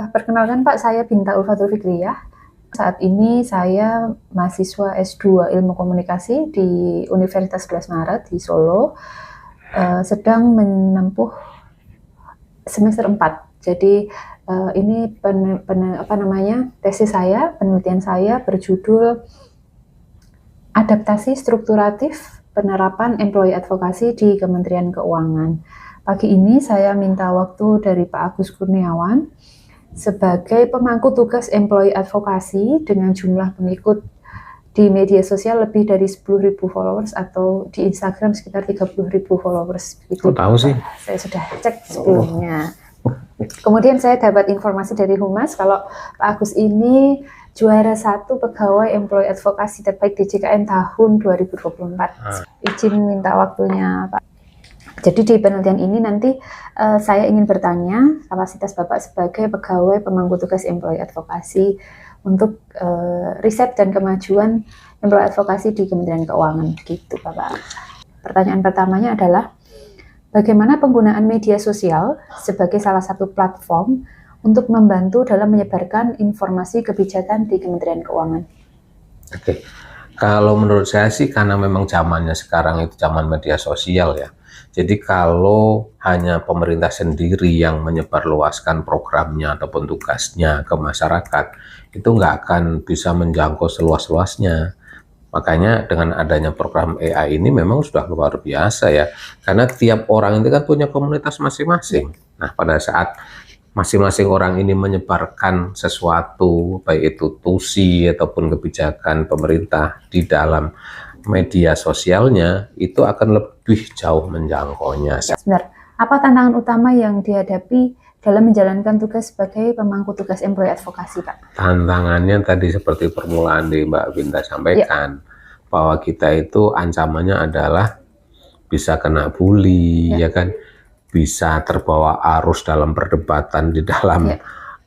Perkenalkan Pak, saya Binta Ulfatul Fikriyah. Saat ini saya mahasiswa S2 Ilmu Komunikasi di Universitas 11 Maret di Solo, sedang menempuh semester 4. Jadi ini tesis saya, penelitian saya berjudul Adaptasi Strukturatif Penerapan Employee Advokasi di Kementerian Keuangan. Pagi ini saya minta waktu dari Pak Agus Kurniawan sebagai pemangku tugas employee advokasi dengan jumlah pengikut di media sosial lebih dari 10.000 followers atau di Instagram sekitar 30.000 followers. Itu tahu sih? Saya sudah cek sebelumnya. Kemudian saya dapat informasi dari Humas kalau Pak Agus ini juara 1 pegawai employee advokasi terbaik di JKN tahun 2024. Izin minta waktunya Pak. Jadi di penelitian ini nanti saya ingin bertanya kapasitas Bapak sebagai pegawai pemangku tugas employee advokasi untuk riset dan kemajuan employee advokasi di Kementerian Keuangan, gitu Bapak. Pertanyaan pertamanya adalah bagaimana penggunaan media sosial sebagai salah satu platform untuk membantu dalam menyebarkan informasi kebijakan di Kementerian Keuangan? Oke, kalau menurut saya sih karena memang zamannya sekarang itu zaman media sosial ya. Jadi kalau hanya pemerintah sendiri yang menyebarluaskan programnya ataupun tugasnya ke masyarakat, itu nggak akan bisa menjangkau seluas-luasnya. Makanya dengan adanya program AI ini memang sudah luar biasa ya. Karena tiap orang itu kan punya komunitas masing-masing. Nah, pada saat masing-masing orang ini menyebarkan sesuatu, baik itu tusi ataupun kebijakan pemerintah di dalam media sosialnya, itu akan lebih jauh menjangkaunya. Sebentar, apa tantangan utama yang dihadapi dalam menjalankan tugas sebagai pemangku tugas employee advokasi, Pak? Tantangannya tadi seperti permulaan di Mbak Binta sampaikan, bahwa kita itu ancamannya adalah bisa kena bully, ya kan? Bisa terbawa arus dalam perdebatan di dalam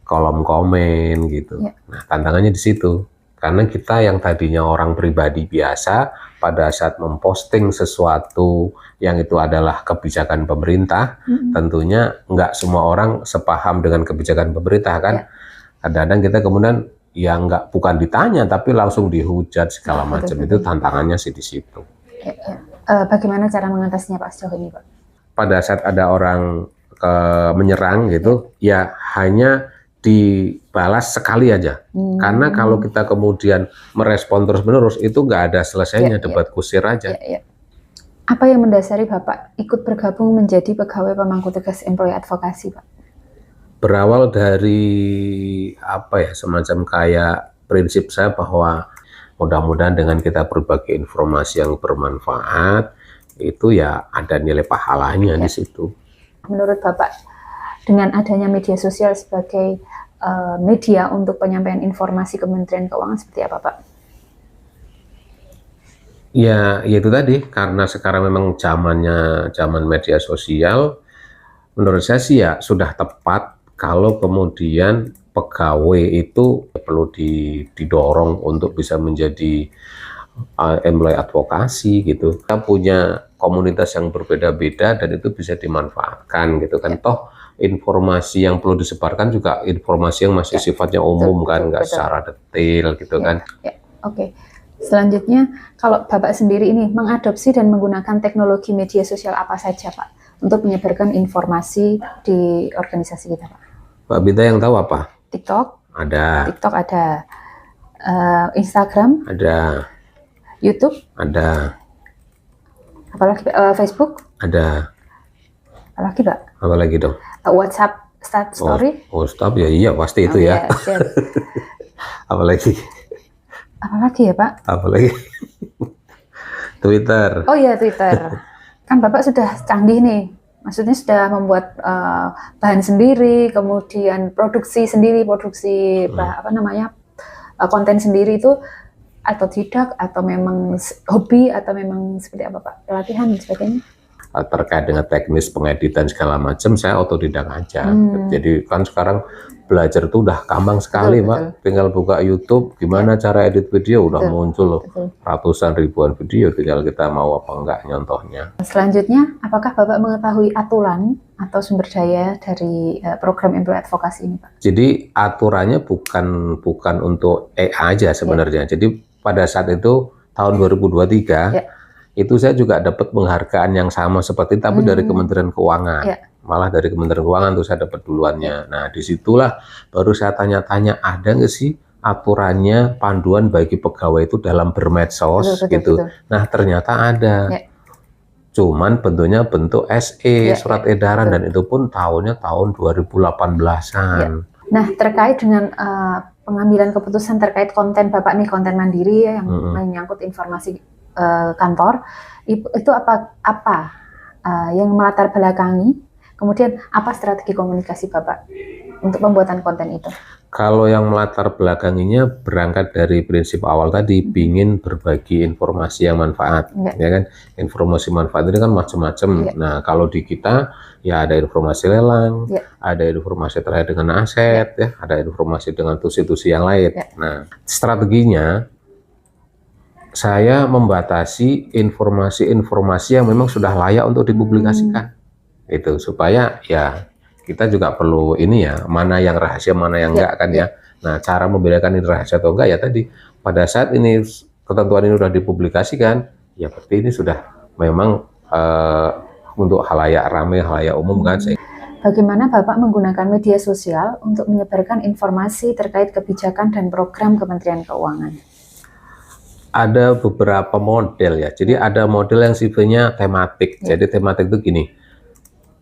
kolom komen gitu. Nah, tantangannya di situ. Karena kita yang tadinya orang pribadi biasa, pada saat memposting sesuatu yang itu adalah kebijakan pemerintah, tentunya nggak semua orang sepaham dengan kebijakan pemerintah kan. Kadang-kadang kita kemudian ya bukan ditanya, tapi langsung dihujat segala macam. Itu tantangannya sih di situ. Bagaimana cara mengatasinya Pak sejauh ini, Pak? Pada saat ada orang menyerang gitu, ya hanya dibalas sekali aja. Karena kalau kita kemudian merespon terus-menerus, itu nggak ada selesainya, debat kusir aja. Apa yang mendasari Bapak ikut bergabung menjadi pegawai pemangku tugas employee advokasi, Pak? Berawal dari semacam kayak prinsip saya bahwa mudah-mudahan dengan kita berbagi informasi yang bermanfaat, itu ya ada nilai pahalanya di situ. Menurut Bapak, dengan adanya media sosial sebagai media untuk penyampaian informasi Kementerian Keuangan seperti apa, Pak? Ya itu tadi, karena sekarang memang zaman media sosial, menurut saya sih ya sudah tepat kalau kemudian pegawai itu perlu didorong untuk bisa menjadi employee advokasi gitu. Kita punya komunitas yang berbeda-beda dan itu bisa dimanfaatkan gitu kan. Toh informasi yang perlu disebarkan juga informasi yang masih sifatnya umum kan, nggak secara detail gitu kan. Oke. Selanjutnya, kalau Bapak sendiri ini mengadopsi dan menggunakan teknologi media sosial apa saja Pak untuk menyebarkan informasi di organisasi kita, Pak? Mbak Binta yang tahu apa? TikTok? Ada. TikTok ada. Instagram? Ada. YouTube? Ada. Apalagi Facebook? Ada. Apalagi Pak? Apalagi dong? WhatsApp story? WhatsApp ya iya pasti itu ya. Apalagi? Apalagi ya Pak? Apalagi? Twitter. Oh iya Twitter. Kan Bapak sudah canggih nih. Maksudnya sudah membuat bahan sendiri, kemudian produksi konten sendiri itu, atau tidak, atau memang hobi, atau memang seperti apa Pak? Pelatihan dan sebagainya? Terkait dengan teknis pengeditan segala macam, saya otodidak aja. Jadi kan sekarang belajar tuh udah gampang sekali, Betul, Mbak. Tinggal buka YouTube, gimana cara edit video, udah Betul, muncul loh. betul. Ratusan ribuan video, tinggal kita mau apa enggak nyontohnya. Selanjutnya, apakah Bapak mengetahui aturan atau sumber daya dari program Employee Advocacy ini, Pak? Jadi aturannya bukan untuk EA aja sebenarnya. Jadi pada saat itu tahun 2023 itu saya juga dapat penghargaan yang sama seperti tapi dari Kementerian Keuangan. Malah dari Kementerian Keuangan tuh saya dapat duluannya. Nah, disitulah baru saya tanya-tanya, ada nggak sih aturannya panduan bagi pegawai itu dalam bermedsos gitu. Nah, ternyata ada. Cuman bentuknya bentuk SE, surat edaran, dan itu pun tahunnya tahun 2018-an. Nah, terkait dengan pengambilan keputusan terkait konten Bapak nih, konten mandiri ya, yang menyangkut informasi kantor, itu apa yang melatar belakangi, kemudian apa strategi komunikasi Bapak untuk pembuatan konten itu? Kalau yang melatar belakanginya berangkat dari prinsip awal tadi, pingin berbagi informasi yang manfaat, ya kan? Informasi manfaat ini kan macam-macam. Nah, kalau di kita ya ada informasi lelang, ada informasi terkait dengan aset, ya, ada informasi dengan institusi yang lain. Nah, strateginya saya membatasi informasi-informasi yang memang sudah layak untuk dipublikasikan, itu supaya ya kita juga perlu ini ya, mana yang rahasia, mana yang enggak kan ya. Nah, cara membedakan ini rahasia atau enggak ya tadi, pada saat ini ketentuan ini sudah dipublikasikan, ya berarti ini sudah memang untuk halayak ramai, halayak umum kan. Bagaimana Bapak menggunakan media sosial untuk menyebarkan informasi terkait kebijakan dan program Kementerian Keuangan? Ada beberapa model ya, jadi ada model yang sifatnya tematik. Jadi tematik itu gini,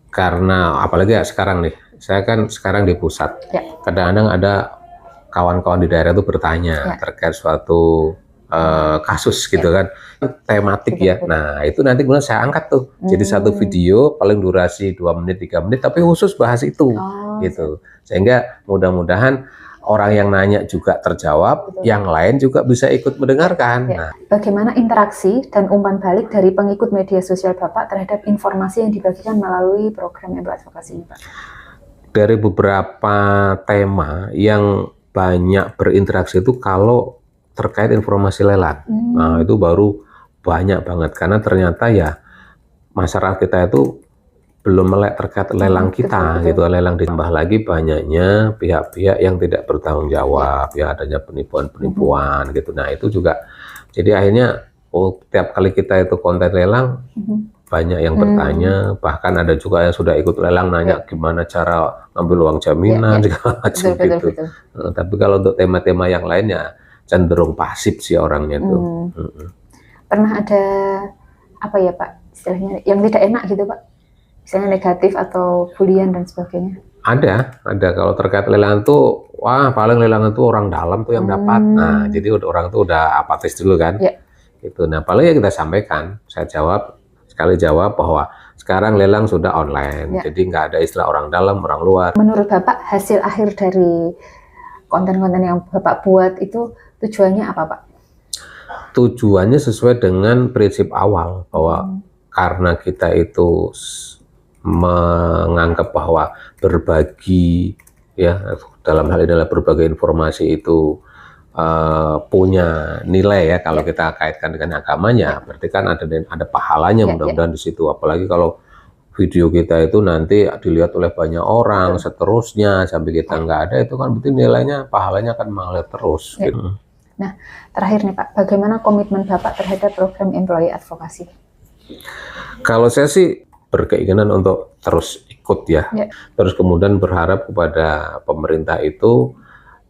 karena apalagi ya sekarang nih, saya kan sekarang di pusat, kadang-kadang ada kawan-kawan di daerah itu bertanya terkait suatu kasus gitu kan, tematik ya. Nah, itu nanti kemudian saya angkat tuh, jadi satu video paling durasi 2 menit 3 menit, tapi khusus bahas itu, gitu. Sehingga mudah-mudahan orang yang nanya juga terjawab, yang lain juga bisa ikut mendengarkan. Nah, bagaimana interaksi dan umpan balik dari pengikut media sosial Bapak terhadap informasi yang dibagikan melalui program Employee Advocacy ini, Pak? Dari beberapa tema yang banyak berinteraksi itu kalau terkait informasi lelang. Nah, itu baru banyak banget, karena ternyata ya masyarakat kita itu belum melek terkait lelang kita, gitu. Lelang ditambah lagi banyaknya pihak-pihak yang tidak bertanggung jawab, ya adanya penipuan-penipuan gitu. Nah, itu juga jadi akhirnya tiap kali kita itu konten lelang banyak yang bertanya, bahkan ada juga yang sudah ikut lelang nanya gimana cara ngambil uang jaminan segala macam gitu. Tapi kalau untuk tema-tema yang lainnya cenderung pasif sih orangnya tuh. Pernah ada apa ya Pak istilahnya yang tidak enak gitu Pak? Misalnya negatif atau bulian dan sebagainya? Ada. Kalau terkait lelang tuh, wah paling lelang itu orang dalam tuh yang dapat. Nah, jadi orang tuh udah apatis dulu kan. Gitu. Nah, paling ya kita sampaikan, saya jawab bahwa sekarang lelang sudah online, jadi nggak ada istilah orang dalam, orang luar. Menurut Bapak, hasil akhir dari konten-konten yang Bapak buat itu tujuannya apa Pak? Tujuannya sesuai dengan prinsip awal, bahwa karena kita itu menganggap bahwa berbagi ya dalam hal ini adalah berbagi informasi itu punya nilai ya, kalau kita kaitkan dengan agamanya berarti kan ada pahalanya mudah-mudahan di situ, apalagi kalau video kita itu nanti dilihat oleh banyak orang seterusnya sampai kita nggak ada, itu kan berarti nilainya pahalanya akan mengalir terus gitu. Nah, terakhir nih Pak, bagaimana komitmen Bapak terhadap program Employee Advocacy? Kalau saya sih berkeinginan untuk terus ikut ya, terus kemudian berharap kepada pemerintah itu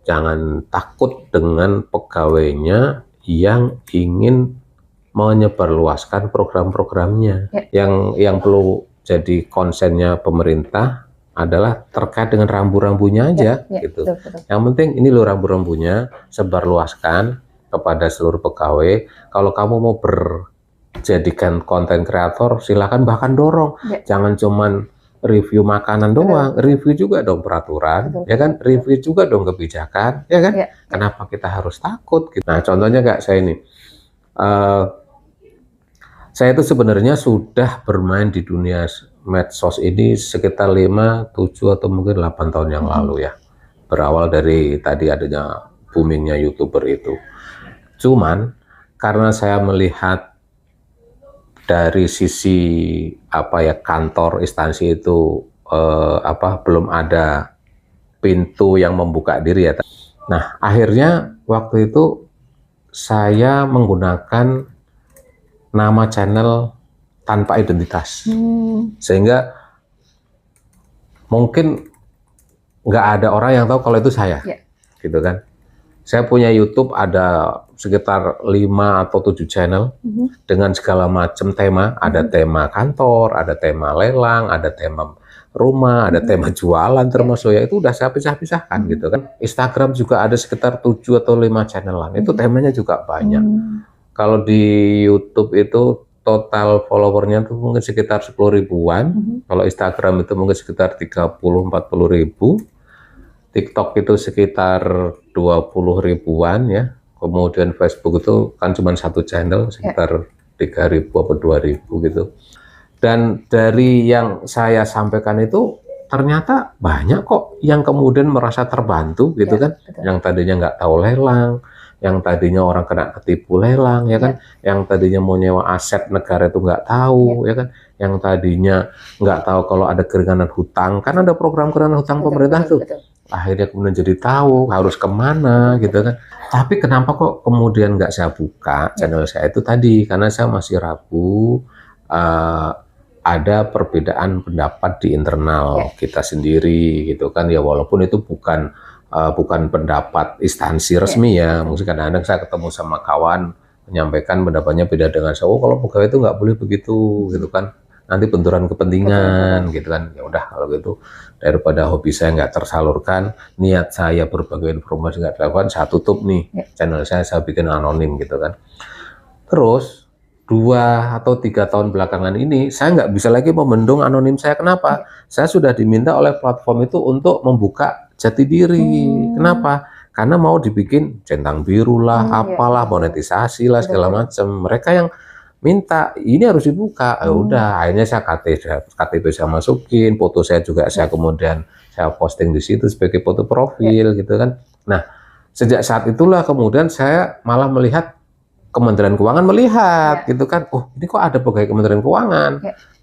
jangan takut dengan pegawainya yang ingin menyebarluaskan program-programnya. Yang perlu jadi konsennya pemerintah adalah terkait dengan rambu-rambunya aja gitu. Yang penting ini loh rambu-rambunya, sebarluaskan kepada seluruh pegawai. Kalau kamu mau jadikan konten kreator, silakan bahkan dorong. Jangan cuman review makanan doang, review juga dong peraturan, ya kan? Review juga dong kebijakan, ya kan? Kenapa kita harus takut? Nah, contohnya Kak, saya ini, saya itu sebenarnya sudah bermain di dunia medsos ini sekitar 5, 7 atau mungkin 8 tahun yang lalu ya. berawal dari tadi adanya boomingnya YouTuber itu. Cuman karena saya melihat dari sisi kantor instansi itu belum ada pintu yang membuka diri ya. Nah, akhirnya waktu itu saya menggunakan nama channel tanpa identitas, sehingga mungkin nggak ada orang yang tahu kalau itu saya, gitu kan. Saya punya YouTube ada sekitar 5 atau 7 channel dengan segala macam tema. Ada tema kantor, ada tema lelang, ada tema rumah, ada tema jualan termasuk ya. Itu udah saya pisah-pisahkan gitu kan. Instagram juga ada sekitar 7 atau 5 channelan. Itu temanya juga banyak. Kalau di YouTube itu total followernya itu mungkin sekitar 10 ribuan. Kalau Instagram itu mungkin sekitar 30-40 ribu. TikTok itu sekitar 20 ribuan ya. Kemudian Facebook itu kan cuma satu channel sekitar 3.000 atau 2.000 gitu. Dan dari yang saya sampaikan itu ternyata banyak kok yang kemudian merasa terbantu gitu kan. Betul. Yang tadinya nggak tahu lelang, yang tadinya orang kena ketipu lelang ya kan, yang tadinya mau nyewa aset negara itu nggak tahu ya kan, yang tadinya nggak tahu kalau ada keringanan hutang, kan ada program keringanan hutang pemerintah tuh. Akhirnya kemudian jadi tahu harus kemana gitu kan. Tapi kenapa kok kemudian nggak saya buka channel saya itu tadi, karena saya masih ragu ada perbedaan pendapat di internal kita sendiri gitu kan ya, walaupun itu bukan pendapat instansi resmi ya. Mungkin kadang-kadang saya ketemu sama kawan menyampaikan pendapatnya beda dengan saya. Oh, kalau pegawai itu nggak boleh begitu gitu kan, nanti benturan kepentingan gitu kan. Ya udah kalau gitu, daripada hobi saya nggak tersalurkan, niat saya berbagi informasi nggak dilakukan, saya tutup nih channel saya bikin anonim gitu kan. Terus 2 atau 3 tahun belakangan ini saya nggak bisa lagi membendung anonim saya. Kenapa? Saya sudah diminta oleh platform itu untuk membuka jati diri. Kenapa? Karena mau dibikin centang biru lah, apalah, monetisasi lah, segala macam. Mereka yang minta ini harus dibuka. Ya udah, akhirnya saya KTP saya masukin, foto saya juga saya kemudian saya posting di situ sebagai foto profil gitu kan. Nah, sejak saat itulah kemudian saya malah melihat Kementerian Keuangan melihat gitu kan, oh ini kok ada pegawai Kementerian Keuangan,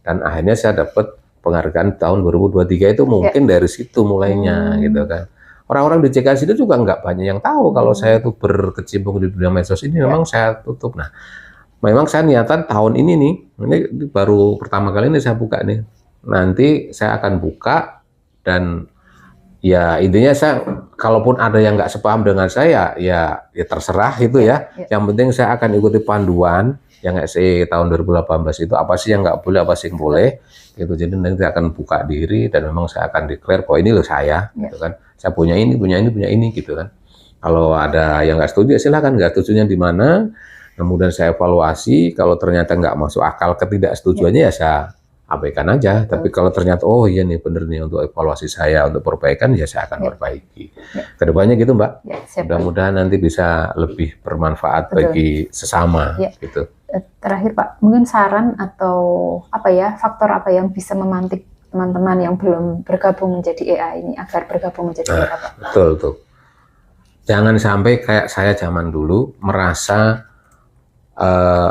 dan akhirnya saya dapat penghargaan tahun 2023 itu mungkin dari situ mulainya gitu kan. Orang-orang di CKS itu juga nggak banyak yang tahu kalau saya tuh berkecimpung di dunia medsos ini. Memang saya tutup. Nah, memang saya niatan tahun ini nih, ini baru pertama kali ini saya buka nih. Nanti saya akan buka dan ya intinya saya, kalaupun ada yang nggak sepaham dengan saya, ya terserah itu ya. Yang penting saya akan ikuti panduan yang tahun 2018 itu, apa sih yang nggak boleh, apa sih yang boleh. Gitu. Jadi nanti akan buka diri dan memang saya akan declare bahwa ini loh saya, gitu kan. Saya punya ini gitu kan. Kalau ada yang nggak setuju, silahkan, nggak setujunya di mana. Kemudian saya evaluasi, kalau ternyata nggak masuk akal ketidaksetujuannya ya saya abaikan aja. Tapi kalau ternyata oh iya nih bener nih untuk evaluasi saya, untuk perbaikan, ya saya akan perbaiki. Kedepannya gitu Mbak. Mudah-mudahan nanti bisa lebih bermanfaat bagi sesama gitu. Terakhir Pak, mungkin saran atau faktor apa yang bisa memantik teman-teman yang belum bergabung menjadi EA ini agar bergabung menjadi EA Pak? Betul tuh. Jangan sampai kayak saya zaman dulu merasa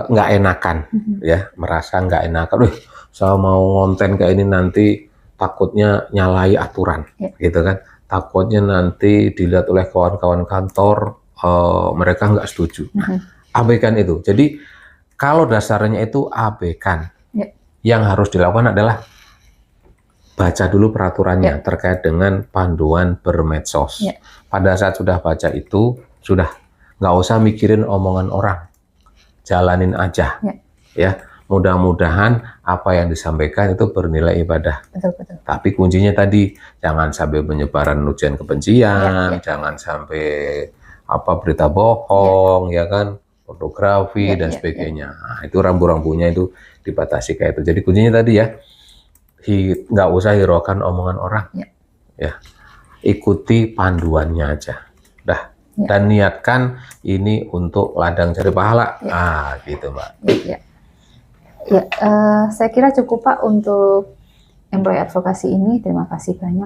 nggak enakan ya, merasa nggak enakan. Saya mau ngonten kayak ini nanti takutnya nyalai aturan gitu kan, takutnya nanti dilihat oleh kawan-kawan kantor, mereka nggak setuju. Abaikan itu. Jadi kalau dasarnya itu abaikan, yang harus dilakukan adalah baca dulu peraturannya terkait dengan panduan bermedsos. Pada saat sudah baca itu, sudah nggak usah mikirin omongan orang, jalanin aja ya. Mudah-mudahan apa yang disampaikan itu bernilai ibadah. Betul. Tapi kuncinya tadi, jangan sampai penyebaran ujian kebencian, jangan sampai berita bohong, ya kan, pornografi dan sebagainya. Nah, itu rambu-rambunya itu dibatasi kayak itu. Jadi kuncinya tadi ya, nggak usah hiraukan omongan orang, ya, ikuti panduannya aja, dan niatkan ini untuk ladang cari pahala, gitu Mbak. Saya kira cukup Pak untuk employee advokasi ini. Terima kasih banyak.